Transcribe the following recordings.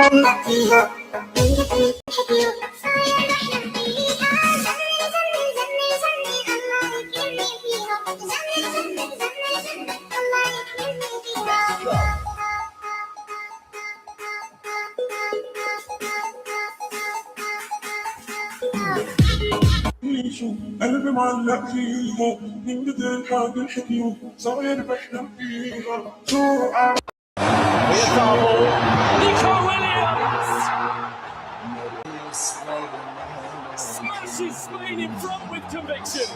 قلبي معلق فيها من بدل حاجة الحكيو صاير بحلم فيها Smashes Spain in front with conviction.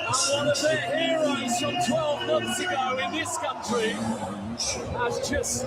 And one of their heroes from 12 months ago in this country has just...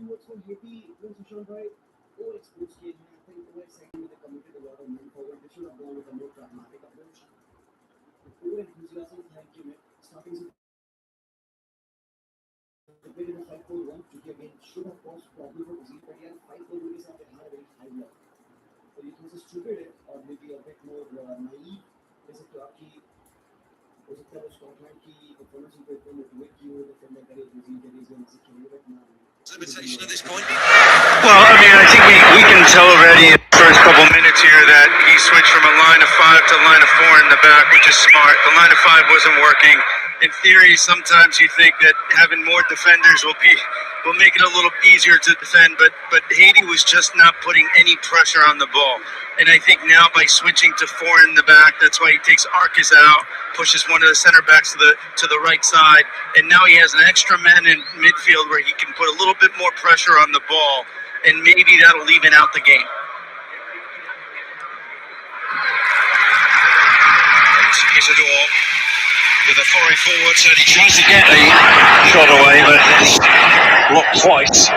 What's from Haiti, Sushant bhai, all exports kiए हैं. I think the second with the committed a lot of men forward. They should have gone with a more pragmatic approach. Over enthusiasm, thank you. Starting with the bid in a 5-4-1, which again should have caused problem for Brazil, but yeah, 5-4 really had a very high level. So it was a stupid or maybe a bit more naive. जैसे कि आपकी हो सकता है Scotland की performance को इतना motivate की हो डिफेंडर करे ब्राजील के रीजन से खेले बट ना limitation at this point. Well, I mean, I think we can tell already in the first couple minutes here that he switched from a line of 5 to a line of 4 in the back, which is smart. The line of 5 wasn't working. In theory, sometimes you think that having more defenders will make it a little easier to defend, but Haiti was just not putting any pressure on the ball. And I think now by switching to 4 in the back, that's why he takes Arcus out, pushes one of the center backs to the right side, and now he has an extra man in midfield where he can put a little bit more pressure on the ball, and maybe that'll even out the game. Isidore with a foreign forward, so he tries to get a shot away, but it's blocked twice.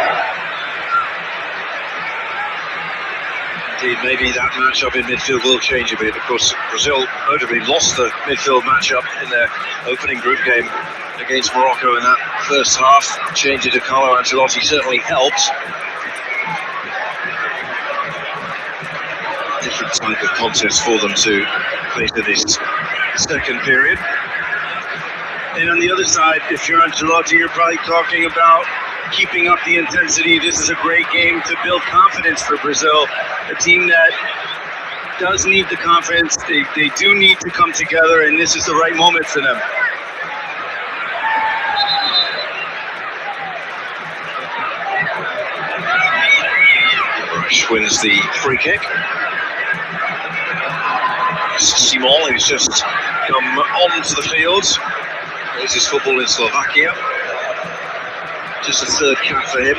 Indeed, maybe that matchup in midfield will change a bit. Of course, Brazil notably lost the midfield matchup in their opening group game against Morocco in that first half. Change it to Carlo Ancelotti certainly helped. Different type of contest for them to face in this second period. And on the other side, if you're Ancelotti, you're probably talking about keeping up the intensity. This is a great game to build confidence for Brazil, a team that does need the confidence. They do need to come together, and this is the right moment for them. Rush wins the free kick. Simon, who's just come onto the field. Plays his football in Slovakia. Just a third cap for him.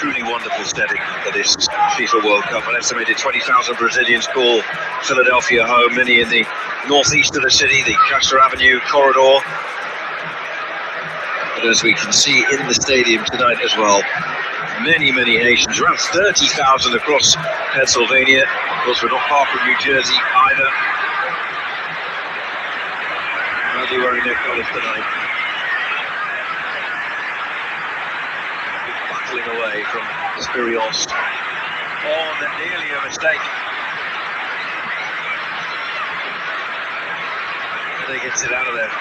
truly wonderful setting for this FIFA World Cup. An estimated 20,000 Brazilians call Philadelphia home, many in the northeast of the city, the Castro Avenue corridor. But as we can see in the stadium tonight as well, many Haitians, around 30,000 across Pennsylvania. Of course, we're not far from New Jersey either. Proudly wearing their colours tonight. Battling away from Spirios. Oh, and nearly a mistake. And they gets it out of there.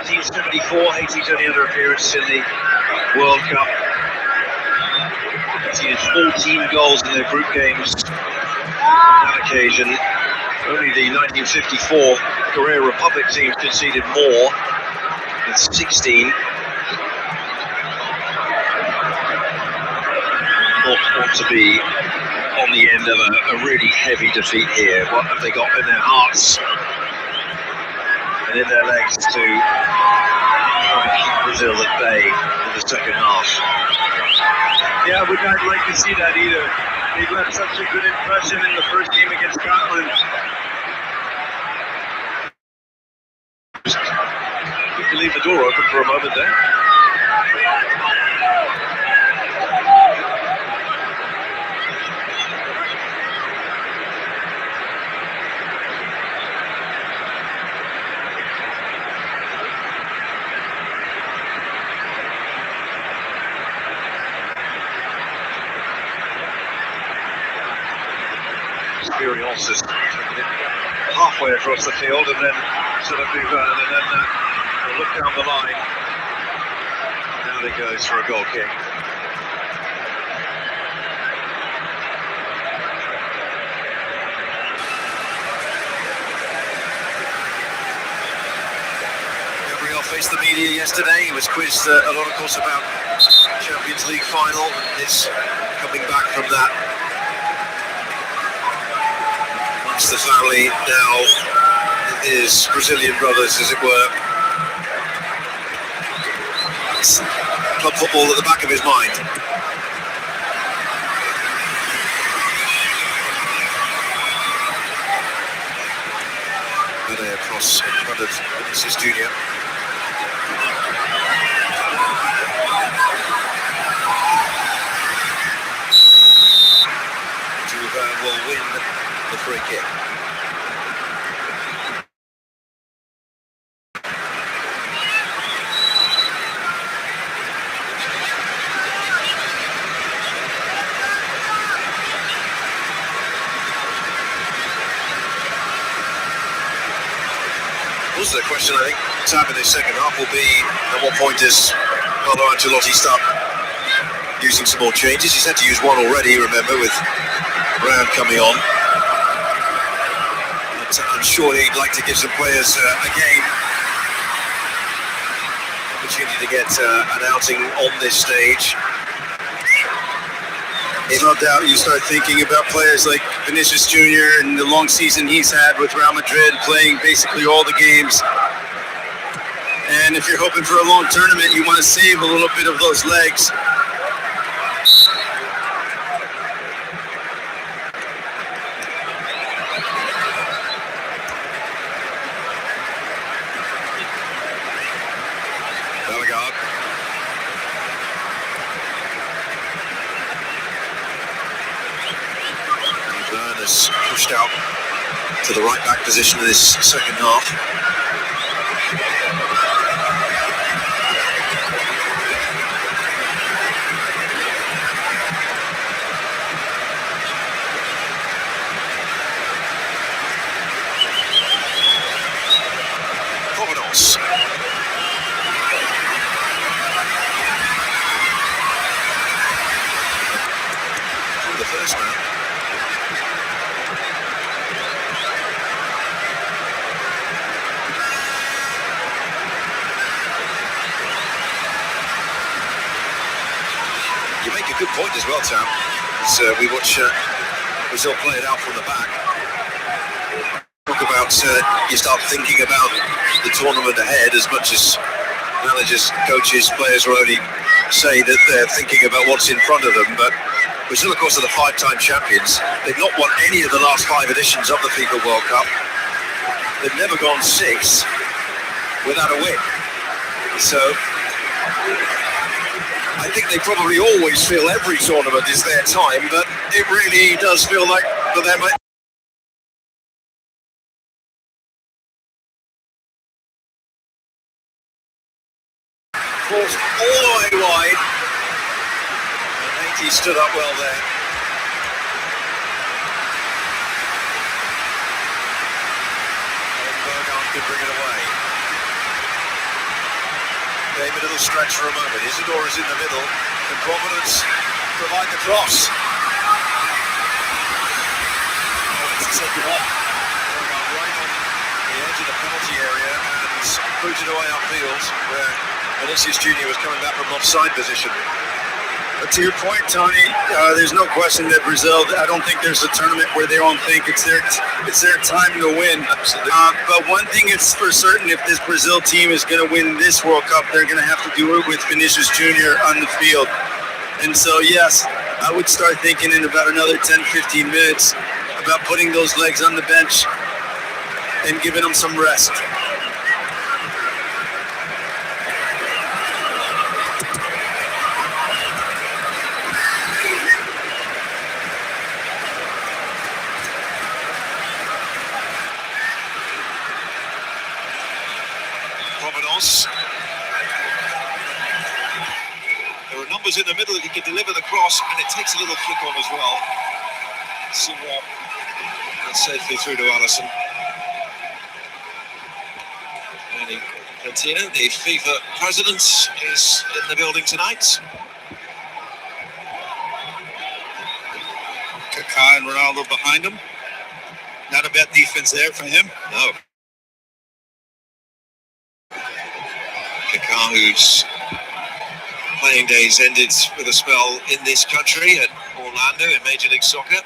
Since 1974, Haiti's only other appearance in the World Cup. Haiti had 14 goals in their group games on that occasion. Only the 1954 Korea Republic team conceded more, with 16. Want to be on the end of a really heavy defeat here. What have they got in their hearts and in their legs to try and keep Brazil at bay in the second half? Yeah, I would not like to see that either. They left such a good impression in the first game against Scotland. You can leave the door open for a moment there. Spirios has taken it halfway across the field and then sort of move on and then look down the line. Down it goes for a goal kick. Gabriel faced the media yesterday. He was quizzed a lot, of course, about Champions League final and his coming back from that. The family now, his Brazilian brothers, as it were. It's club football at the back of his mind. There across in front of Vinicius Junior. Juvan will win the free kick. Also, the question I think to have in this second half will be at what point does Carlo Ancelotti start using some more changes? He's had to use one already, remember, with Brown coming on. I'm sure he'd like to give some players a game, opportunity to get an outing on this stage. No doubt you start thinking about players like Vinicius Jr. and the long season he's had with Real Madrid, playing basically all the games. And if you're hoping for a long tournament, you want to save a little bit of those legs. Pushed out to the right back position in this second half. Providence. The first man. good point as well, Tam. We watch Brazil play it out from the back. Talk about you start thinking about the tournament ahead as much as managers, coaches, players will only say that they're thinking about what's in front of them. But Brazil, of course, are the 5-time champions. They've not won any of the last 5 editions of the FIFA World Cup. They've never gone 6 without a win. So I think they probably always feel every tournament is their time, but it really does feel like for them. Forced all the way wide. And Haiti stood up well there. And Bergant could bring it away. Gave a little stretch for a moment. Isidore is in the middle. Can Providence provide the cross? It's taken off. Right on the edge of the penalty area and booted away upfield where Vinicius Junior was coming back from offside position. But to your point, Tony, there's no question that Brazil, I don't think there's a tournament where they don't think it's their time to win. But one thing is for certain, if this Brazil team is going to win this World Cup, they're going to have to do it with Vinicius Junior on the field. And so, yes, I would start thinking in about another 10, 15 minutes about putting those legs on the bench and giving them some rest. There are numbers in the middle that he can deliver the cross, and it takes a little flick on as well. See what that's safely through to Allison. And Cantina, the FIFA president, is in the building tonight. Kaká and Ronaldo behind him. Not a bad defense there for him. No. Kaká, whose playing days ended with a spell in this country at Orlando in Major League Soccer.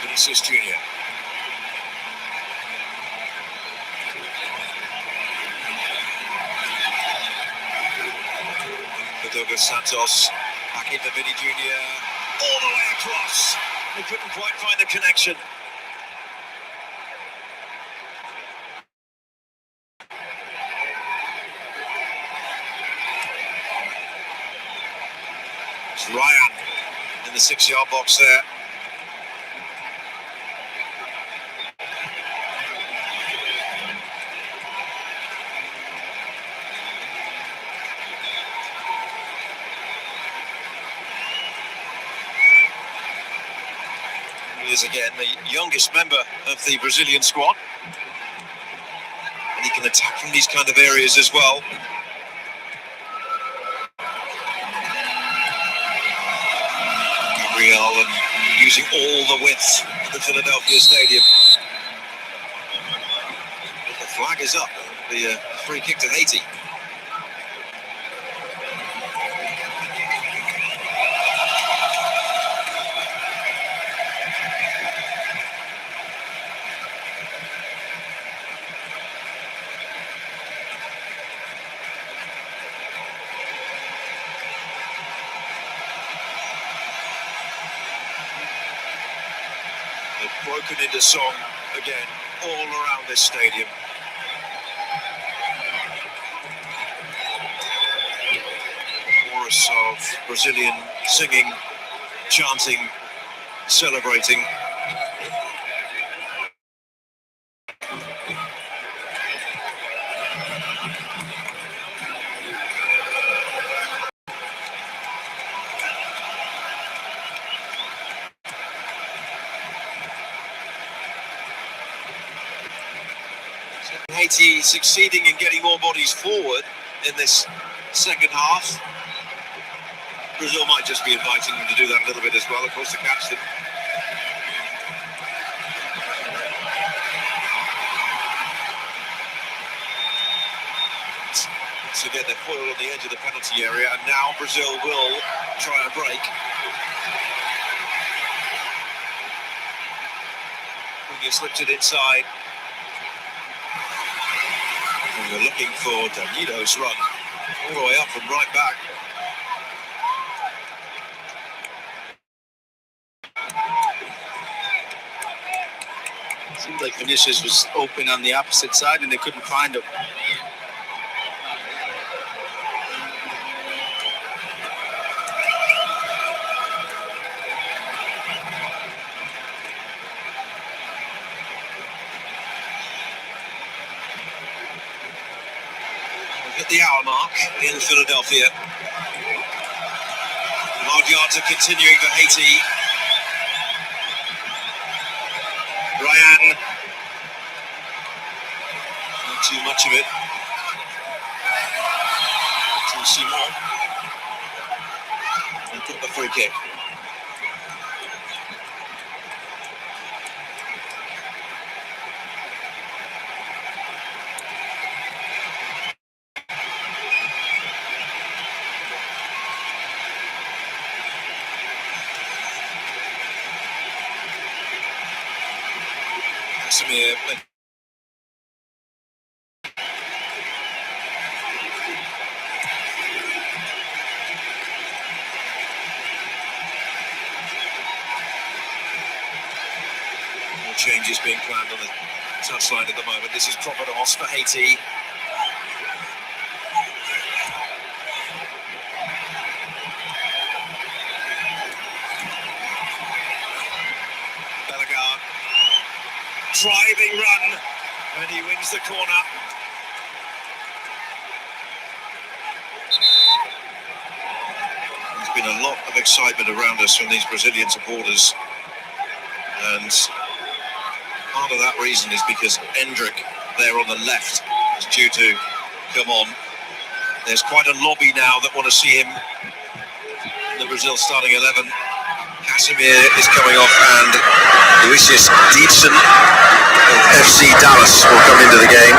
Vinicius Junior. Douglas Santos back into Vinny Junior, all the way across. They couldn't quite find the connection. It's Ryan in the 6-yard box there. Is again the youngest member of the Brazilian squad, and he can attack from these kind of areas as well. Gabriel, and using all the width of the Philadelphia Stadium. But the flag is up. The free kick to Haiti. Broken into song again all around this stadium. A chorus of Brazilian singing, chanting, celebrating. Haiti succeeding in getting more bodies forward in this second half. Brazil might just be inviting them to do that a little bit as well, of course, to catch them. So again, they're foiled on the edge of the penalty area, and now Brazil will try a break. He slipped it inside. And we're looking for Danilo's run all the way up and right back. Seemed like Vinicius was open on the opposite side and they couldn't find him. At the hour mark in Philadelphia. Hard yards are continuing for Haiti. Ryan. Not too much of it. To Simon. And took the free kick. Samir. More changes being planned on the touchline at the moment. This is Providence for Haiti. Belagar. Driving run, and he wins the corner. There's been a lot of excitement around us from these Brazilian supporters, and part of that reason is because Endrick there on the left is due to come on. There's quite a lobby now that want to see him in the Brazil starting 11. Casemir is coming off, and Lucius Dietsen of FC Dallas will come into the game.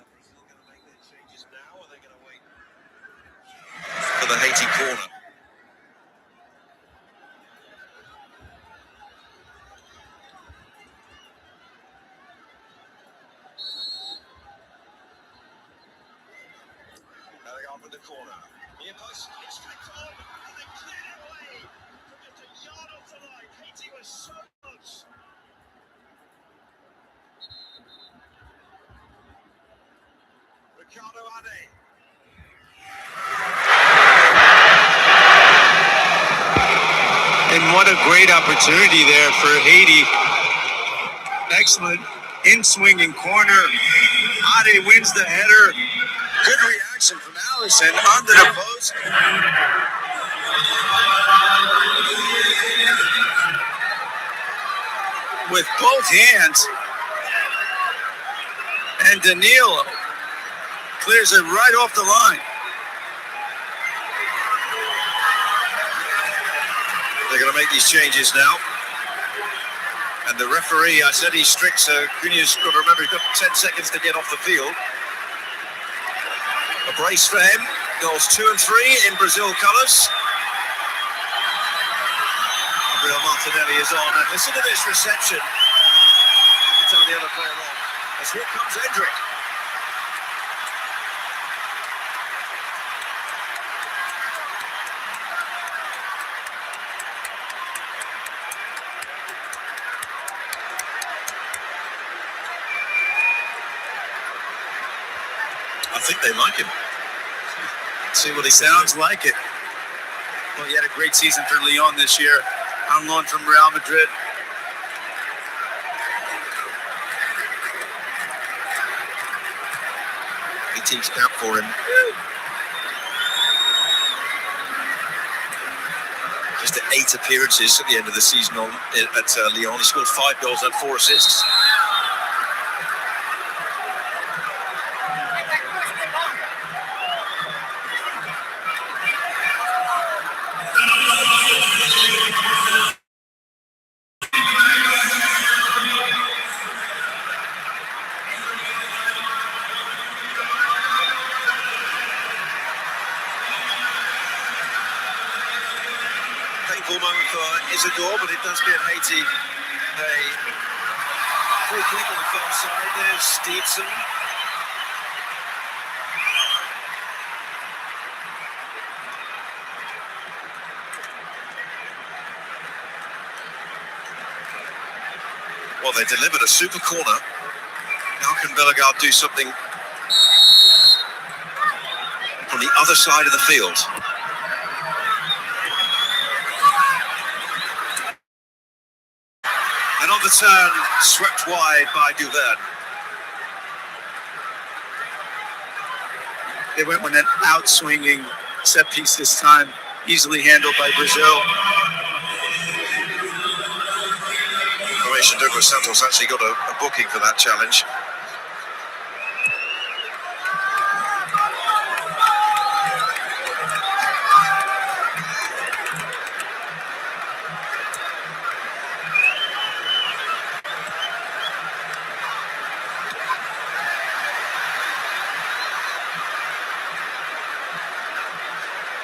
Brazil going to make their changes now, or are they going to wait for the Haiti corner? Now they are in the corner. Near post, it's flicked on, and they cleared it away from just a yard off the line. Haiti was so close. Ricardo Ade. And what a great opportunity there for Haiti. Excellent in-swinging corner. Ade wins the header. Good reaction from Allison under the post. With both hands. And Danilo clears it right off the line. They're going to make these changes now. And the referee, I said he's strict, so Cunha's got to remember he's got 10 seconds to get off the field. A brace for him. Goals 2 and 3 in Brazil colours. Gabriel Martinelli is on. And listen to this reception. Tell the other player on. As here comes Endrick. I think they like him. See what he sounds like it. Well, he had a great season for Lyon this year. On loan from Real Madrid. He teams cap for him. Just 8 appearances at the end of the season at Lyon. He scored 5 goals and 4 assists. moment for Isidore, but it does give Haiti a free kick on the far side. There's Stevenson. Well, they delivered a super corner. Now can Bellegarde do something on the other side of the field? And on the turn, swept wide by Duverne. They went with an out-swinging set piece this time, easily handled by Brazil. Croatian Douglas Santos actually got a booking for that challenge.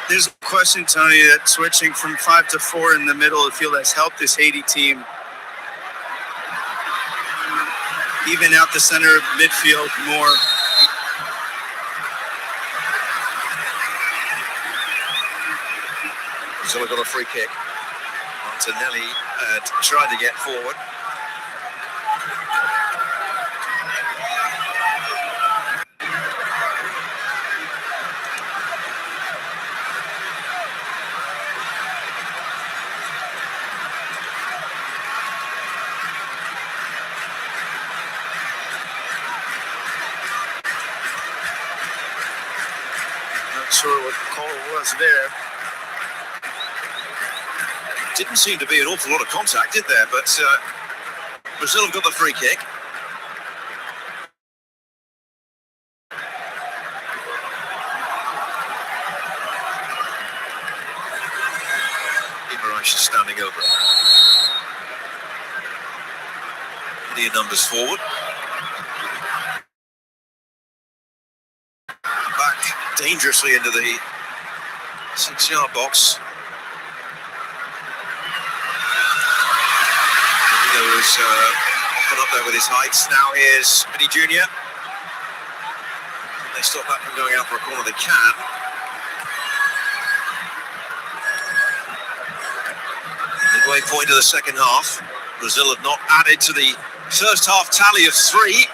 There's a question, Tony, that switching from 5 to 4 in the middle of the field has helped this Haiti team even out the center of midfield more. So we got a free kick. Martinelli tried to get forward. Not sure what the call was there. Didn't seem to be an awful lot of contact, did there? But Brazil have got the free kick. Guimaraes is standing over it. Plenty of numbers forward. Back dangerously into the 6-yard box. Was often up there with his heights. Now here's Vinny Jr. Can they stop that from going out for a corner? They can. Midway point of the second half. Brazil have not added to the first half tally of 3.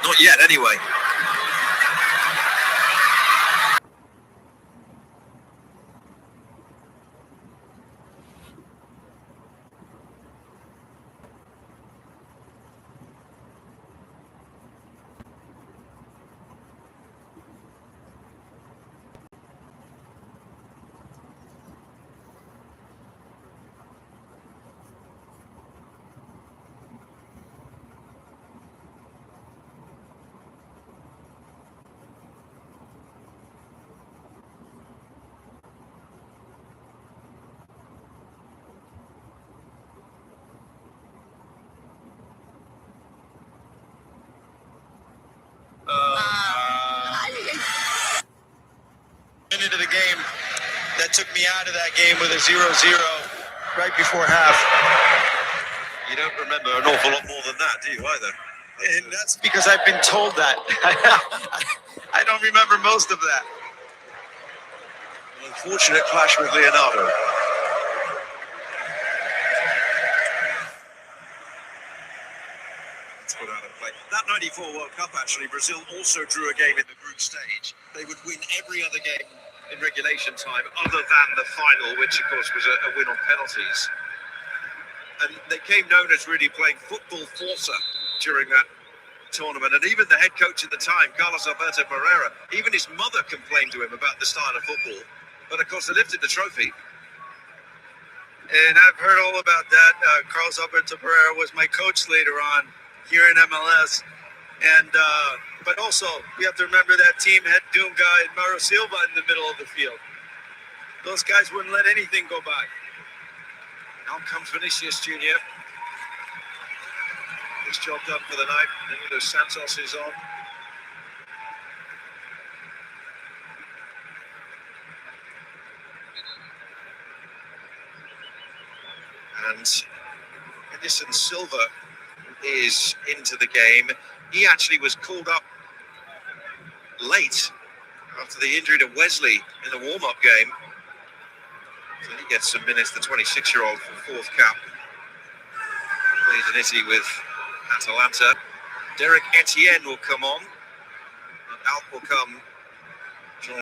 Not yet, anyway. Into the game that took me out of that game with a 0-0 right before half. You don't remember an awful lot more than that, do you, either? And that's because I've been told that. I don't remember most of that. An unfortunate clash with Leonardo. Put out of play. That 94 World Cup, actually, Brazil also drew a game in the group stage. They would win every other game in regulation time other than the final, which of course was a win on penalties. And they came known as really playing football forza during that tournament. And even the head coach at the time, Carlos Alberto Pereira, even his mother complained to him about the style of football. But of course they lifted the trophy. And I've heard all about that. Carlos Alberto Pereira was my coach later on here in MLS. And but also we have to remember that team had Dunga and Mauro Silva in the middle of the field. Those guys wouldn't let anything go by. Now comes Vinicius Jr. His job done for the night. Nuno Santos is on. and Edison Silva is into the game. He actually was called up late after the injury to Wesley in the warm-up game. So he gets some minutes, the 26-year-old for fourth cap. Plays in Italy with Atalanta. Derek Etienne will come on. And Alp will come